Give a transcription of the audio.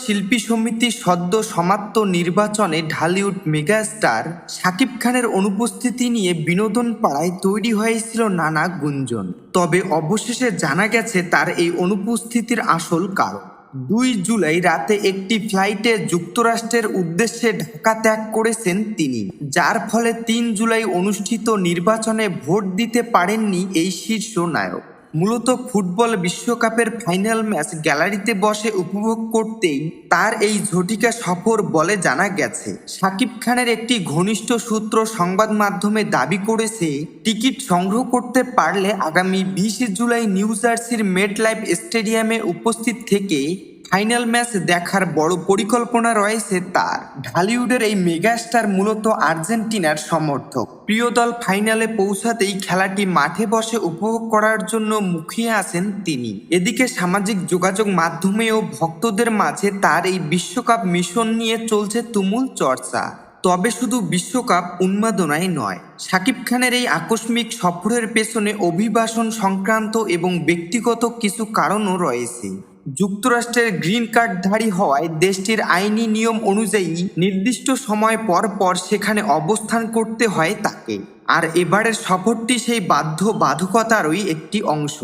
শিল্পী সমিতির সদ্য সমাপ্ত নির্বাচনে ঢালিউড মেগাস্টার শাকিব খানের অনুপস্থিতি নিয়ে বিনোদন পাড়ায় তৈরি হয়েছিল নানা গুঞ্জন। তবে অবশেষে জানা গেছে তার এই অনুপস্থিতির আসল কারণ। 2 জুলাই রাতে একটি ফ্লাইটে যুক্তরাষ্ট্রের উদ্দেশ্যে ঢাকা ত্যাগ করেছেন তিনি, যার ফলে 3 জুলাই অনুষ্ঠিত নির্বাচনে ভোট দিতে পারেননি এই শীর্ষ নায়ক। মূলত ফুটবল বিশ্বকাপের ফাইনাল ম্যাচ গ্যালারিতে বসে উপভোগ করতেই তার এই ঝটিকা সফর বলে জানা গেছে। শাকিব খানের একটি ঘনিষ্ঠ সূত্র সংবাদ মাধ্যমে দাবি করেছে, টিকিট সংগ্রহ করতে পারলে আগামী 20 জুলাই নিউ জার্সির মেটলাইফ স্টেডিয়ামে উপস্থিত থেকে ফাইনাল ম্যাচ দেখার বড় পরিকল্পনা রয়েছে তার। ঢালিউডের এই মেগাস্টার মূলত আর্জেন্টিনার সমর্থক। প্রিয় দল ফাইনালে পৌঁছাতেই খেলাটি মাঠে বসে উপভোগ করার জন্য মুখিয়ে আছেন তিনি। এদিকে সামাজিক যোগাযোগ মাধ্যমেও ভক্তদের মাঝে তার এই বিশ্বকাপ মিশন নিয়ে চলছে তুমুল চর্চা। তবে শুধু বিশ্বকাপ উন্মাদনায় নয়, শাকিব খানের এই আকস্মিক সফরের পেছনে অভিবাসন সংক্রান্ত এবং ব্যক্তিগত কিছু কারণও রয়েছে। যুক্তরাষ্ট্রের গ্রিন কার্ডধারী হওয়ায় দেশটির আইনি নিয়ম অনুযায়ী নির্দিষ্ট সময় পর পর সেখানে অবস্থান করতে হয় তাকে। আর এবারের সফরটি সেই বাধ্যবাধকতারই একটি অংশ।